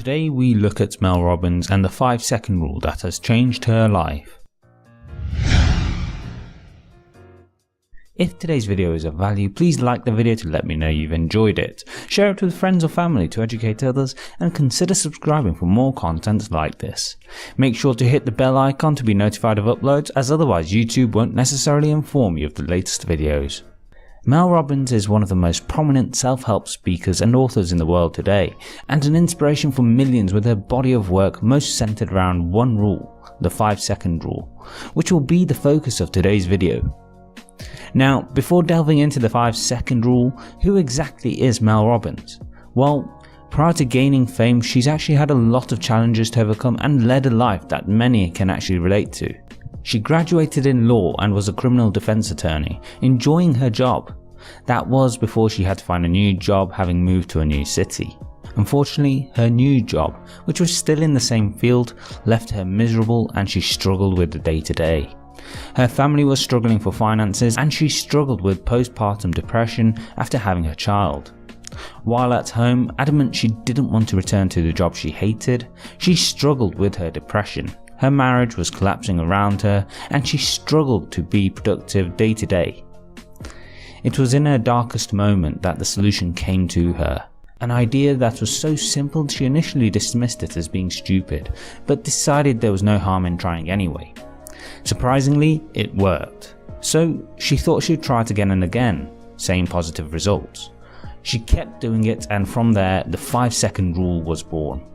Today we look at Mel Robbins and the 5-second rule that has changed her life. If today's video is of value, please like the video to let me know you've enjoyed it. Share it with friends or family to educate others, and consider subscribing for more content like this. Make sure to hit the bell icon to be notified of uploads, as otherwise YouTube won't necessarily inform you of the latest videos. Mel Robbins is one of the most prominent self-help speakers and authors in the world today, and an inspiration for millions with her body of work most centered around one rule, the 5-second rule, which will be the focus of today's video. Now, before delving into the 5-second rule, who exactly is Mel Robbins? Well, prior to gaining fame, she's actually had a lot of challenges to overcome and led a life that many can actually relate to. She graduated in law and was a criminal defense attorney, enjoying her job. That was before she had to find a new job, having moved to a new city. Unfortunately, her new job, which was still in the same field, left her miserable and she struggled with the day-to-day. Her family was struggling for finances and she struggled with postpartum depression after having her child. While at home, adamant she didn't want to return to the job she hated, she struggled with her depression. Her marriage was collapsing around her and she struggled to be productive day to day. It was in her darkest moment that the solution came to her. An idea that was so simple she initially dismissed it as being stupid, but decided there was no harm in trying anyway. Surprisingly, it worked. So she thought she'd try it again and again, same positive results. She kept doing it, and from there the 5-second rule was born.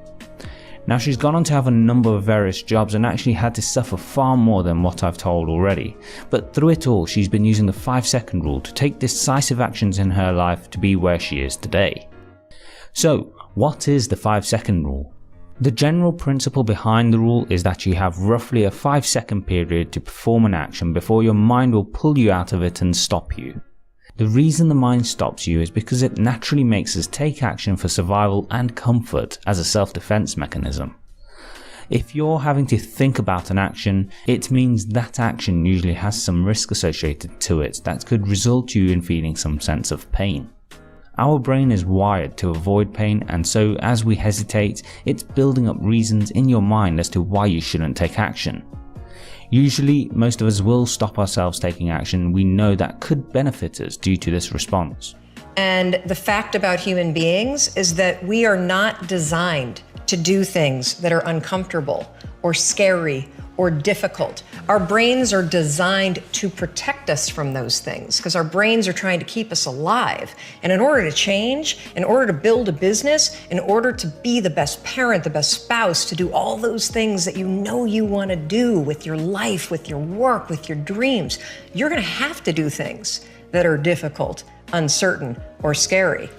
Now she's gone on to have a number of various jobs and actually had to suffer far more than what I've told already, but through it all she's been using the 5-second rule to take decisive actions in her life to be where she is today. So what is the 5-second rule? The general principle behind the rule is that you have roughly a 5-second period to perform an action before your mind will pull you out of it and stop you. The reason the mind stops you is because it naturally makes us take action for survival and comfort as a self-defense mechanism. If you're having to think about an action, it means that action usually has some risk associated to it that could result you in feeling some sense of pain. Our brain is wired to avoid pain, and so as we hesitate, it's building up reasons in your mind as to why you shouldn't take action. Usually, most of us will stop ourselves taking action we know that could benefit us due to this response. And the fact about human beings is that we are not designed to do things that are uncomfortable or scary or difficult. Our brains are designed to protect us from those things because our brains are trying to keep us alive. And in order to change, in order to build a business, in order to be the best parent, the best spouse, to do all those things that you know you want to do with your life, with your work, with your dreams, you're going to have to do things that are difficult, uncertain, or scary.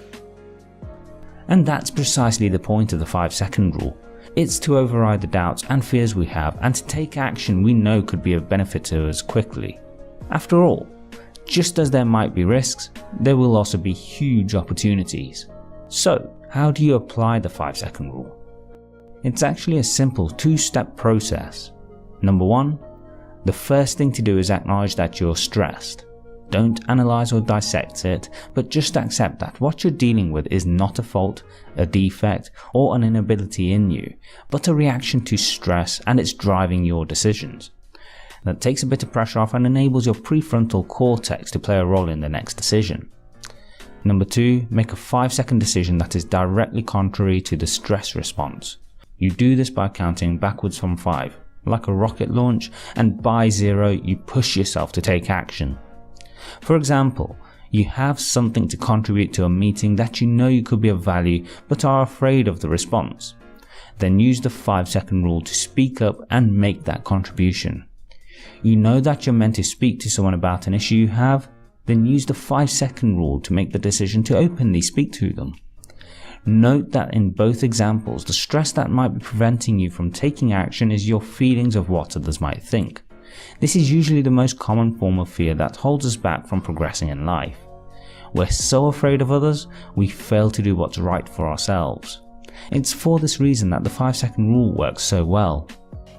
And that's precisely the point of the 5-second rule. It's to override the doubts and fears we have and to take action we know could be of benefit to us quickly. After all, just as there might be risks, there will also be huge opportunities. So, how do you apply the 5-second rule? It's actually a simple 2-step process. Number 1, the first thing to do is acknowledge that you're stressed. Don't analyze or dissect it, but just accept that what you're dealing with is not a fault, a defect, or an inability in you, but a reaction to stress, and it's driving your decisions. That takes a bit of pressure off and enables your prefrontal cortex to play a role in the next decision. Number 2, make a 5-second decision that is directly contrary to the stress response. You do this by counting backwards from 5, like a rocket launch, and by 0 you push yourself to take action. For example, you have something to contribute to a meeting that you know you could be of value but are afraid of the response. Then use the 5-second rule to speak up and make that contribution. You know that you're meant to speak to someone about an issue you have, then use the 5-second rule to make the decision to openly speak to them. Note that in both examples, the stress that might be preventing you from taking action is your feelings of what others might think. This is usually the most common form of fear that holds us back from progressing in life. We're so afraid of others, we fail to do what's right for ourselves. It's for this reason that the 5-second rule works so well.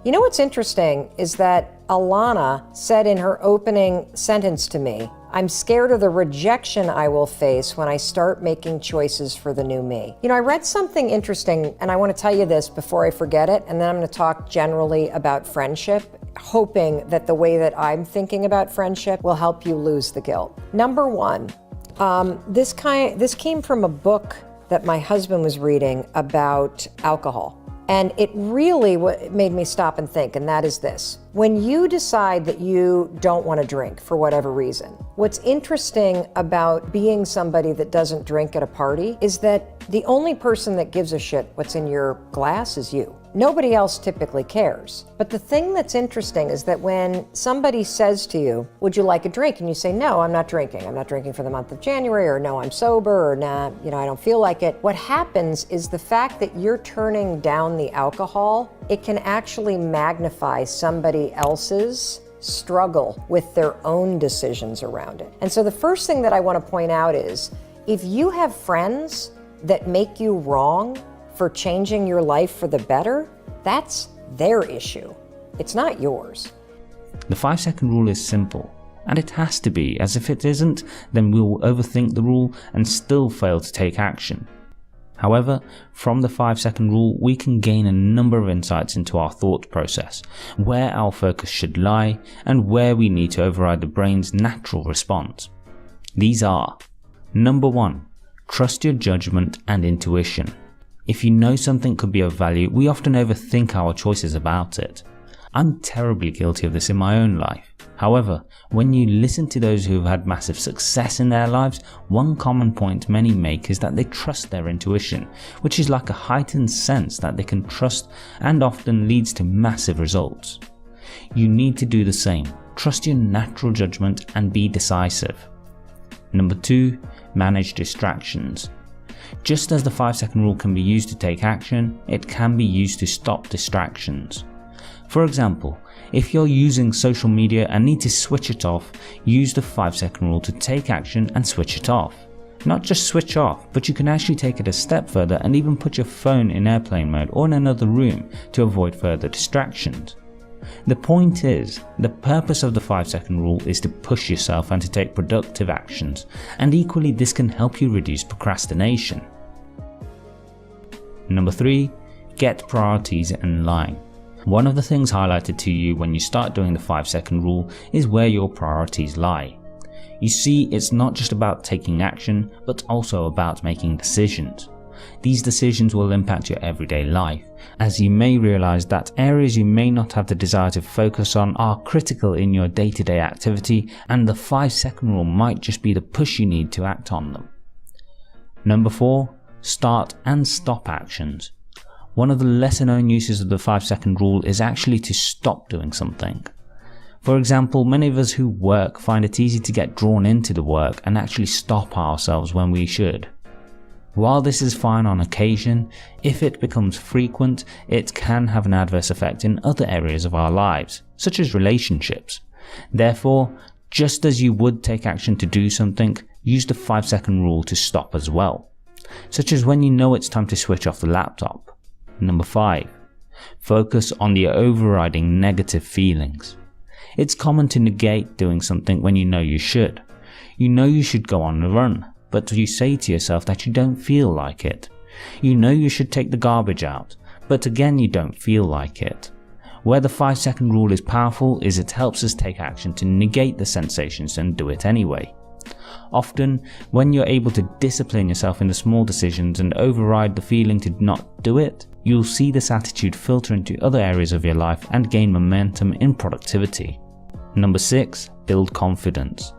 You know what's interesting is that Alana said in her opening sentence to me, I'm scared of the rejection I will face when I start making choices for the new me. You know, I read something interesting, and I want to tell you this before I forget it, and then I'm going to talk generally about friendship, hoping that the way that I'm thinking about friendship will help you lose the guilt. Number one, this came from a book that my husband was reading about alcohol. And it really made me stop and think, and that is this. When you decide that you don't want to drink for whatever reason, what's interesting about being somebody that doesn't drink at a party is that the only person that gives a shit what's in your glass is you. Nobody else typically cares. But the thing that's interesting is that when somebody says to you, would you like a drink? And you say, no, I'm not drinking. I'm not drinking for the month of January, or no, I'm sober, or nah, I don't feel like it. What happens is the fact that you're turning down the alcohol, it can actually magnify somebody else's struggle with their own decisions around it. And so the first thing that I want to point out is, if you have friends that make you wrong for changing your life for the better, that's their issue. It's not yours. The 5-second rule is simple, and it has to be, as if it isn't, then we'll overthink the rule and still fail to take action. However, from the 5-second rule, we can gain a number of insights into our thought process, where our focus should lie, and where we need to override the brain's natural response. These are: number 1, trust your judgment and intuition. If you know something could be of value, we often overthink our choices about it. I'm terribly guilty of this in my own life. However, when you listen to those who have had massive success in their lives, one common point many make is that they trust their intuition, which is like a heightened sense that they can trust and often leads to massive results. You need to do the same. Trust your natural judgment and be decisive. Number 2, manage distractions. Just as the 5-second rule can be used to take action, it can be used to stop distractions. For example, if you're using social media and need to switch it off, use the 5-second rule to take action and switch it off. Not just switch off, but you can actually take it a step further and even put your phone in airplane mode or in another room to avoid further distractions. The point is, the purpose of the 5-second rule is to push yourself and to take productive actions, and equally this can help you reduce procrastination. Number 3, get priorities in line. One of the things highlighted to you when you start doing the 5-second rule is where your priorities lie. You see, it's not just about taking action, but also about making decisions. These decisions will impact your everyday life, as you may realize that areas you may not have the desire to focus on are critical in your day-to-day activity, and the 5-second rule might just be the push you need to act on them. Number 4, start and stop actions. One of the lesser known uses of the 5-second rule is actually to stop doing something. For example, many of us who work find it easy to get drawn into the work and actually stop ourselves when we should. While this is fine on occasion, if it becomes frequent, it can have an adverse effect in other areas of our lives, such as relationships. Therefore, just as you would take action to do something, use the 5-second rule to stop as well, such as when you know it's time to switch off the laptop. Number 5, focus on the overriding negative feelings. It's common to negate doing something when you know you should. You know you should go on a run, but you say to yourself that you don't feel like it. You know you should take the garbage out, but again you don't feel like it. Where the 5-second rule is powerful is it helps us take action to negate the sensations and do it anyway. Often, when you're able to discipline yourself in the small decisions and override the feeling to not do it, you'll see this attitude filter into other areas of your life and gain momentum in productivity. Number 6, build confidence.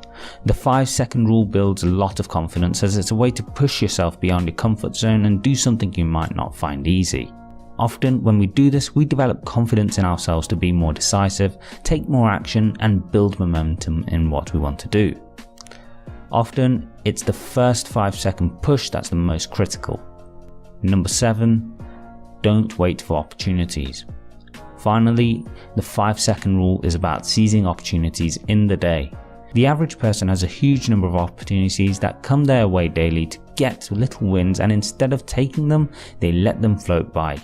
The 5-second rule builds a lot of confidence, as it's a way to push yourself beyond your comfort zone and do something you might not find easy. Often when we do this, we develop confidence in ourselves to be more decisive, take more action, and build momentum in what we want to do. Often it's the first 5-second push that's the most critical. Number 7, don't wait for opportunities. Finally, the 5-second rule is about seizing opportunities in the day. The average person has a huge number of opportunities that come their way daily to get little wins, and instead of taking them, they let them float by.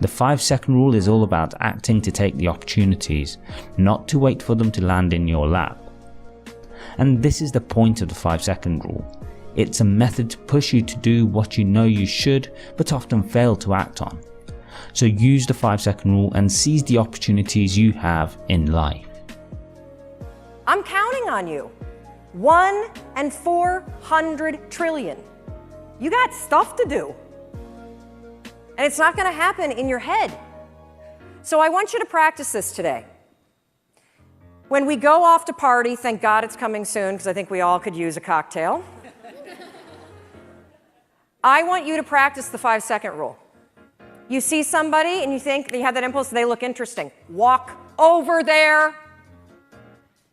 The 5-second rule is all about acting to take the opportunities, not to wait for them to land in your lap. And this is the point of the 5-second rule. It's a method to push you to do what you know you should but often fail to act on. So use the 5-second rule and seize the opportunities you have in life. I'm counting on you. 1 in 400 trillion. You got stuff to do. And it's not going to happen in your head. So I want you to practice this today. When we go off to party, thank God it's coming soon because I think we all could use a cocktail. I want you to practice the 5-second rule. You see somebody and you think you have that impulse, they look interesting. Walk over there.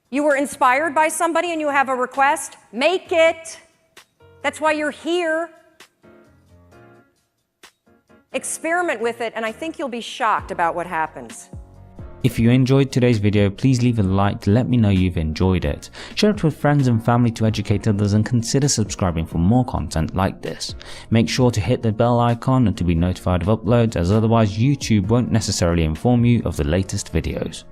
You were inspired by somebody and you have a request, make it. That's why you're here. Experiment with it, and I think you'll be shocked about what happens. If you enjoyed today's video, please leave a like to let me know you've enjoyed it. Share it with friends and family to educate others, and consider subscribing for more content like this. Make sure to hit the bell icon and to be notified of uploads, as otherwise YouTube won't necessarily inform you of the latest videos.